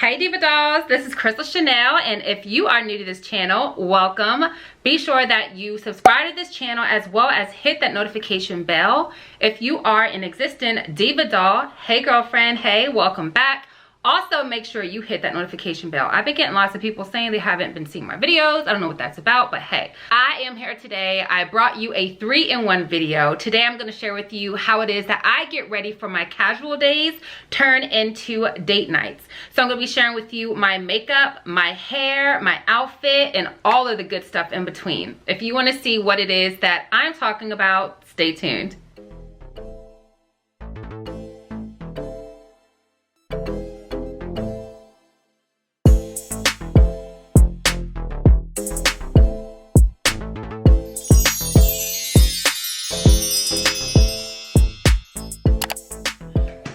Hi Diva Dolls, this is CRYSTALCHANEL, and if you are new to this channel, welcome. Be sure that you subscribe to this channel as well as hit that notification bell. If you are an existing Diva Doll, hey girlfriend, hey, welcome back. Also, make sure you hit that notification bell. I've been getting lots of people saying they haven't been seeing my videos. I don't know what that's about, but hey, I am here today. I brought you a 3-in-1 video. Today, I'm gonna share with you how it is that I get ready for my casual days turn into date nights. So I'm gonna be sharing with you my makeup, my hair, my outfit, and all of the good stuff in between. If you wanna see what it is that I'm talking about, stay tuned.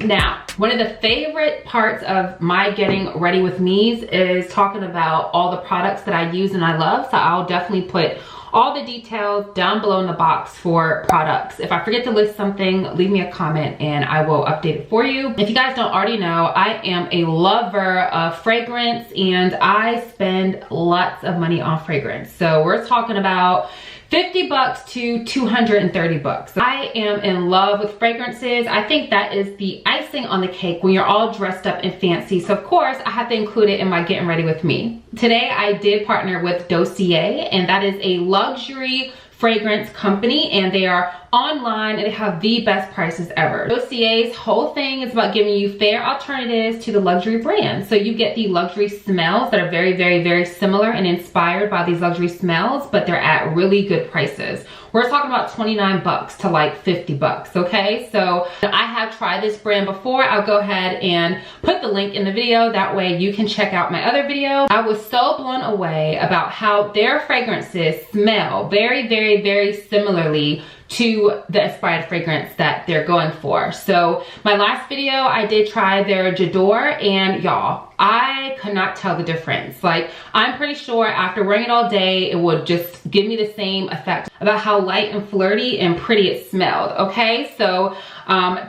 Now, one of the favorite parts of my getting ready with me's is talking about all the products that I use and I love. So I'll definitely put all the details down below in the box for products. If I forget to list something, leave me a comment and I will update it for you. If you guys don't already know, I am a lover of fragrance and I spend lots of money on fragrance. So we're talking about 50 bucks to 230 bucks. I am in love with fragrances. I think that is the icing on the cake when you're all dressed up and fancy. So of course I have to include it in my getting ready with me. Today I did partner with Dossier, and that is a luxury fragrance company, and they are online and they have the best prices ever. Dossier's whole thing is about giving you fair alternatives to the luxury brands. So you get the luxury smells that are very, very, very similar and inspired by these luxury smells, but they're at really good prices. We're talking about 29 bucks to like 50 bucks, okay? So I have tried this brand before. I'll go ahead and put the link in the video. That way you can check out my other video. I was so blown away about how their fragrances smell very, very, very similarly to the inspired fragrance that they're going for. So my last video, I did try their J'adore, and y'all, I could not tell the difference. Like, I'm pretty sure after wearing it all day, it would just give me the same effect about how light and flirty and pretty it smelled, okay? So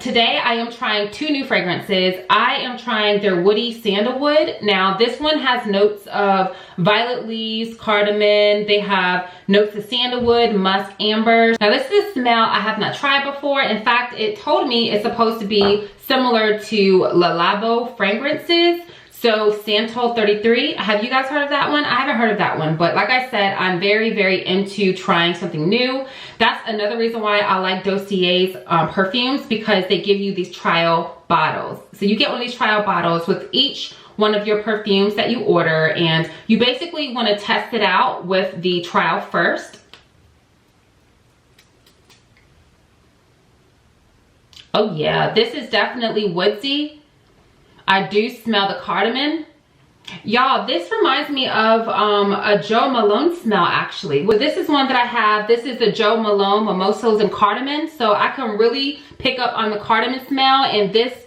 today I am trying 2 new fragrances. I am trying their Woody Sandalwood. Now this one has notes of violet leaves, cardamom. They have notes of sandalwood, musk, amber. Now this is a smell I have not tried before. In fact, it told me it's supposed to be similar to LABO fragrances. So SANTAL 33, have you guys heard of that one? I haven't heard of that one, but like I said, I'm very, very into trying something new. That's another reason why I like Dossier's perfumes, because they give you these trial bottles. So you get one of these trial bottles with each one of your perfumes that you order, and you basically want to test it out with the trial first. Oh yeah, this is definitely woodsy. I do smell the cardamom. Y'all, this reminds me of a Jo Malone smell actually. Well, this is one that I have. This is the Jo Malone Mimosas and Cardamom. So I can really pick up on the cardamom smell, and this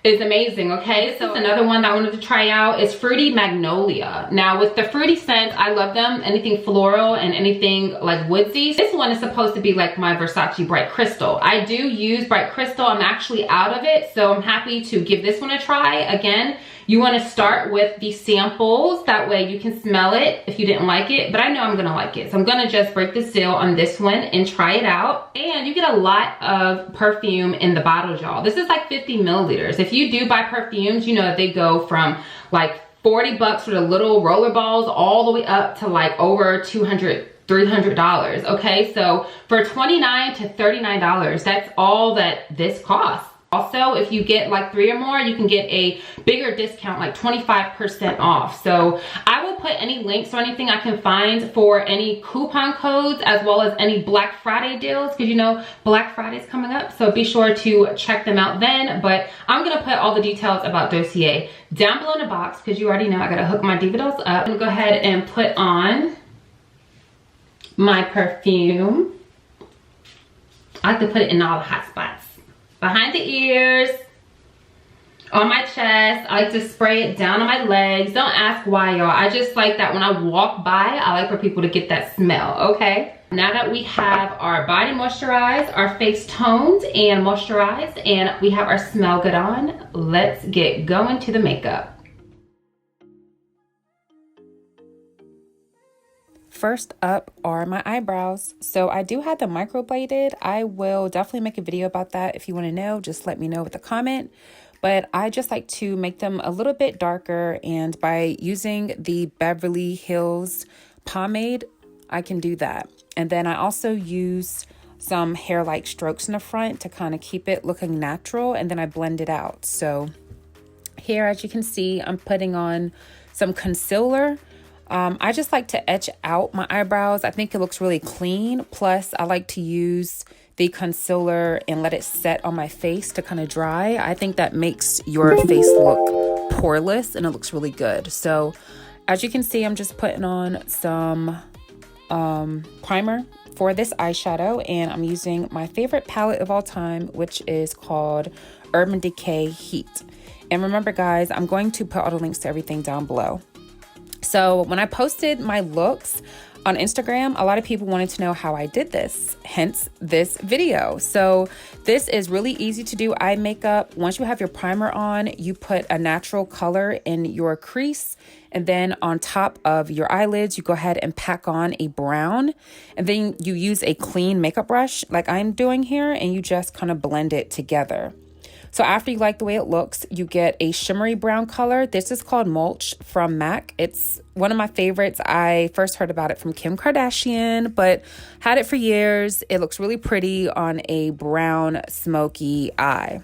is amazing, okay? So another one that I wanted to try out is Fruity Magnolia. Now with the fruity scents, I love them. Anything floral and anything like woodsy. This one is supposed to be like my Versace Bright Crystal. I do use Bright Crystal. I'm actually out of it, so I'm happy to give this one a try. Again, you want to start with the samples. That way you can smell it if you didn't like it, but I know I'm gonna like it. So I'm gonna just break the seal on this one and try it out. And you get a lot of perfume in the bottle, y'all. This is like 50 milliliters. If you do buy perfumes, you know that they go from like 40 bucks for the little roller balls all the way up to like over $200, $300, okay? So for $29 to $39, that's all that this costs. Also, if you get like 3 or more, you can get a bigger discount, like 25% off. So I will put any links or anything I can find for any coupon codes, as well as any Black Friday deals, because you know Black Friday is coming up. So be sure to check them out then. But I'm gonna put all the details about Dossier down below in the box, because you already know I gotta hook my Diva Dolls up. I'm gonna go ahead and put on my perfume. I like to put it in all the hot spots. Behind the ears, on my chest. I like to spray it down on my legs. Don't ask why, y'all. I just like that when I walk by, I like for people to get that smell, okay? Now that we have our body moisturized, our face toned and moisturized, and we have our smell good on, let's get going to the makeup. First up are my eyebrows. So I do have them microbladed. I will definitely make a video about that. If you want to know, just let me know with a comment. But I just like to make them a little bit darker, and by using the Beverly Hills pomade, I can do that. And then I also use some hair-like strokes in the front to kind of keep it looking natural, and then I blend it out. So here, as you can see, I'm putting on some concealer. I just like to etch out my eyebrows. I think it looks really clean. Plus, I like to use the concealer and let it set on my face to kind of dry. I think that makes your face look poreless and it looks really good. So as you can see, I'm just putting on some primer for this eyeshadow, and I'm using my favorite palette of all time, which is called Urban Decay Heat. And remember, guys, I'm going to put all the links to everything down below. So when I posted my looks on Instagram, a lot of people wanted to know how I did this, hence this video. So this is really easy to do eye makeup. Once you have your primer on, you put a natural color in your crease, and then on top of your eyelids, you go ahead and pack on a brown, and then you use a clean makeup brush like I'm doing here, and you just kind of blend it together. So after you like the way it looks, you get a shimmery brown color. This is called Mulch from MAC. It's one of my favorites. I first heard about it from Kim Kardashian, but had it for years. It looks really pretty on a brown smoky eye.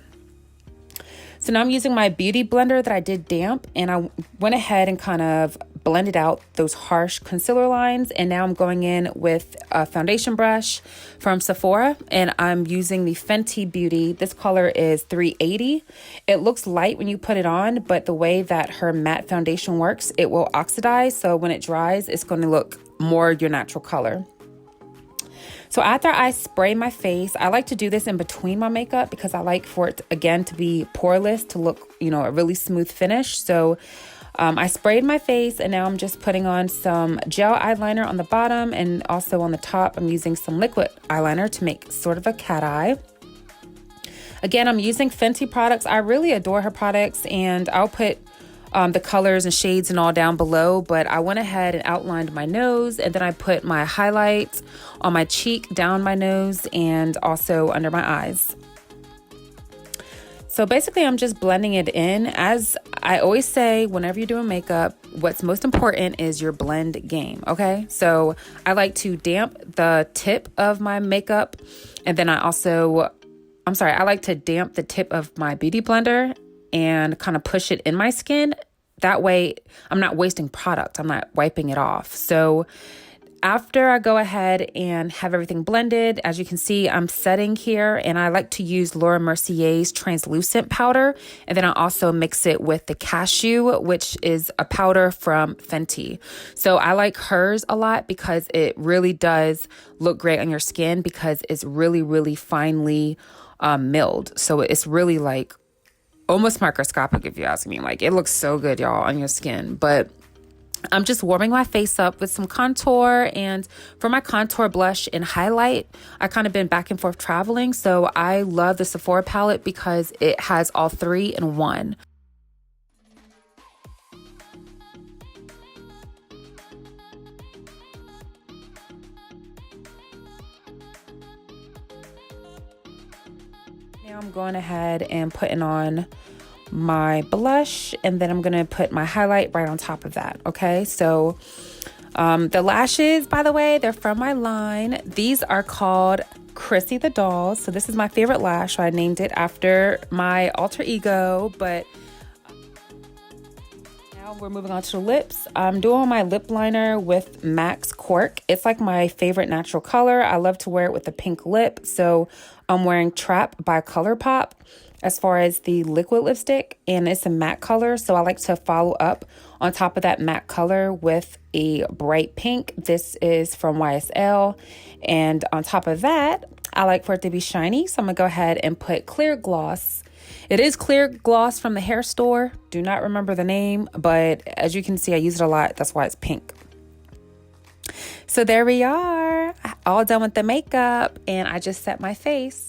So now I'm using my beauty blender that I did damp, and I went ahead and kind of blended out those harsh concealer lines. And now I'm going in with a foundation brush from Sephora, and I'm using the Fenty Beauty. This color is 380. It looks light when you put it on, but the way that her matte foundation works, it will oxidize. So when it dries, it's going to look more your natural color. So after I spray my face, I like to do this in between my makeup because I like for it, again, to be poreless, to look, a really smooth finish. So I sprayed my face, and now I'm just putting on some gel eyeliner on the bottom, and also on the top, I'm using some liquid eyeliner to make sort of a cat eye. Again, I'm using Fenty products. I really adore her products, and I'll put the colors and shades and all down below, but I went ahead and outlined my nose, and then I put my highlight on my cheek, down my nose, and also under my eyes. So basically, I'm just blending it in. As I always say, whenever you're doing makeup, what's most important is your blend game, okay? So I like to damp the tip of my makeup, and then I like to damp the tip of my beauty blender and kind of push it in my skin. That way I'm not wasting product. I'm not wiping it off. So after I go ahead and have everything blended, as you can see, I'm setting here, and I like to use Laura Mercier's translucent powder. And then I also mix it with the cashew, which is a powder from Fenty. So I like hers a lot because it really does look great on your skin because it's really, really finely milled. So it's really like almost microscopic, if you ask me. Like, it looks so good, y'all, on your skin. But I'm just warming my face up with some contour, and for my contour, blush, and highlight, I kind of been back and forth traveling, so I love the Sephora palette because it has all three in one. Now I'm going ahead and putting on my blush, and then I'm gonna put my highlight right on top of that. Okay, so the lashes, by the way, they're from my line. These are called Chrissy the Dolls. So this is my favorite lash, so I named it after my alter ego. But now we're moving on to the lips. I'm doing my lip liner with MAC's Cork. It's like my favorite natural color. I love to wear it with a pink lip, so I'm wearing Trap by ColourPop as far as the liquid lipstick, and it's a matte color, so I like to follow up on top of that matte color with a bright pink. This is from YSL, and on top of that, I like for it to be shiny, so I'm gonna go ahead and put clear gloss. It is clear gloss from the hair store. Do not remember the name, but as you can see, I use it a lot. That's why it's pink. So there we are, all done with the makeup, and I just set my face.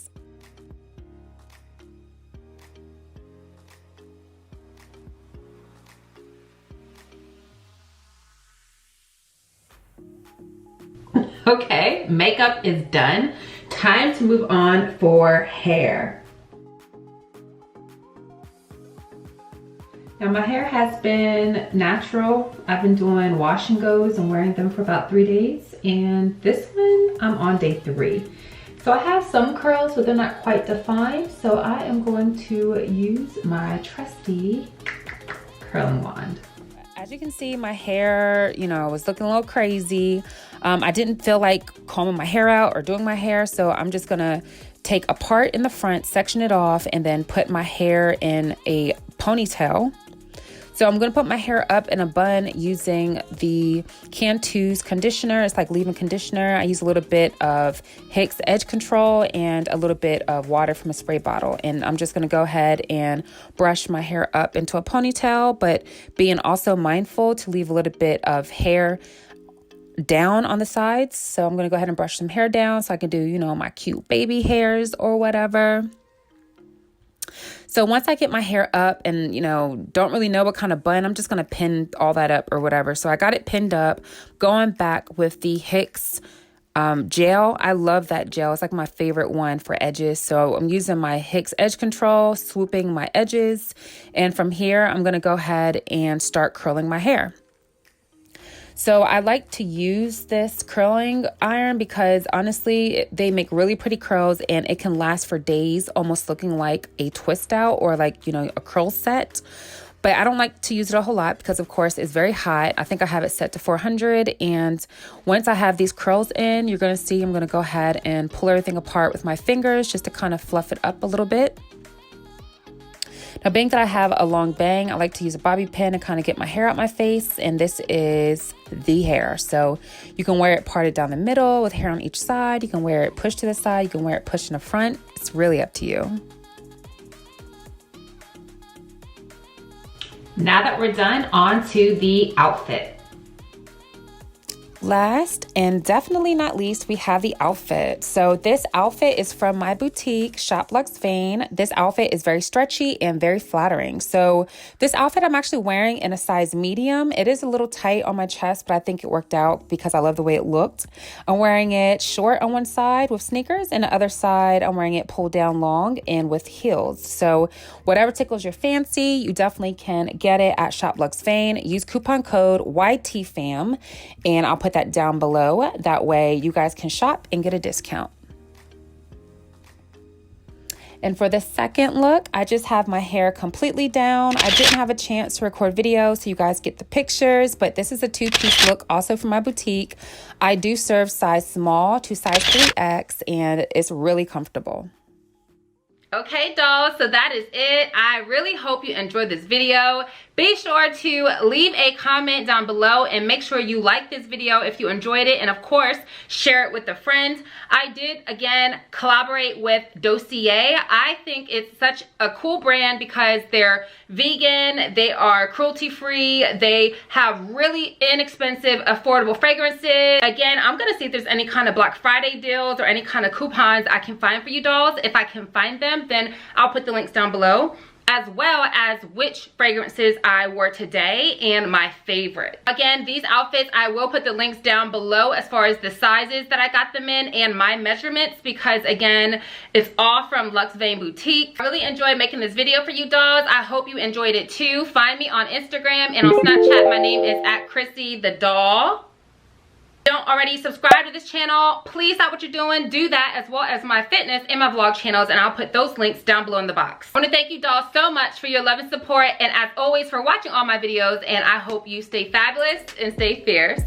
Okay, makeup is done. Time to move on for hair. Now my hair has been natural. I've been doing wash and goes and wearing them for about 3 days. And this one, I'm on day 3. So I have some curls, but they're not quite defined. So I am going to use my trusty curling wand. As you can see, my hair, you know, was looking a little crazy. I didn't feel like combing my hair out or doing my hair. So I'm just gonna take a part in the front, section it off, and then put my hair in a ponytail. So I'm gonna put my hair up in a bun using the Cantu's conditioner. It's like leave-in conditioner. I use a little bit of Hicks Edge Control and a little bit of water from a spray bottle. And I'm just gonna go ahead and brush my hair up into a ponytail, but being also mindful to leave a little bit of hair down on the sides. So I'm gonna go ahead and brush some hair down so I can do, you know, my cute baby hairs or whatever. So once I get my hair up and, you know, don't really know what kind of bun, I'm just going to pin all that up or whatever. So I got it pinned up, going back with the Hicks gel. I love that gel. It's like my favorite one for edges. So I'm using my Hicks Edge Control, swooping my edges. And from here, I'm going to go ahead and start curling my hair. So I like to use this curling iron because honestly, they make really pretty curls and it can last for days, almost looking like a twist out or like, you know, a curl set. But I don't like to use it a whole lot because of course it's very hot. I think I have it set to 400. And once I have these curls in, you're going to see I'm going to go ahead and pull everything apart with my fingers just to kind of fluff it up a little bit. Now, being that I have a long bang, I like to use a bobby pin to kind of get my hair out my face. And this is the hair. So you can wear it parted down the middle with hair on each side. You can wear it pushed to the side. You can wear it pushed in the front. It's really up to you. Now that we're done, on to the outfit. Last and definitely not least, we have the outfit. So this outfit is from my boutique, Shop Luxe Vein. This outfit is very stretchy and very flattering. So this outfit I'm actually wearing in a size medium. It is a little tight on my chest, but I think it worked out because I love the way it looked. I'm wearing it short on one side with sneakers, and the other side I'm wearing it pulled down long and with heels. So whatever tickles your fancy, you definitely can get it at Shop Luxe Vein. Use coupon code YTFAM, and I'll put that down below. That way you guys can shop and get a discount. And for the second look, I just have my hair completely down. I didn't have a chance to record video so you guys get the pictures, but this is a 2-piece look also from my boutique. I do serve size small to size 3X and it's really comfortable. Okay, dolls, so that is it. I really hope you enjoyed this video. Be sure to leave a comment down below and make sure you like this video if you enjoyed it, and of course share it with a friend. I did again collaborate with Dossier. I think it's such a cool brand because they're vegan, they are cruelty free, they have really inexpensive affordable fragrances. Again, I'm gonna see if there's any kind of Black Friday deals or any kind of coupons I can find for you dolls. If I can find them, then I'll put the links down below, as well as which fragrances I wore today and my favorite. Again, these outfits, I will put the links down below as far as the sizes that I got them in and my measurements, because again, it's all from Luxe Vein Boutique. I really enjoyed making this video for you dolls. I hope you enjoyed it too. Find me on Instagram and on Snapchat. My name is @ChrissieTheDoll. Don't already subscribe to this channel, please stop what you're doing. Do that, as well as my fitness and my vlog channels, and I'll put those links down below in the box. I want to thank you dolls so much for your love and support, and as always for watching all my videos, and I hope you stay fabulous and stay fierce.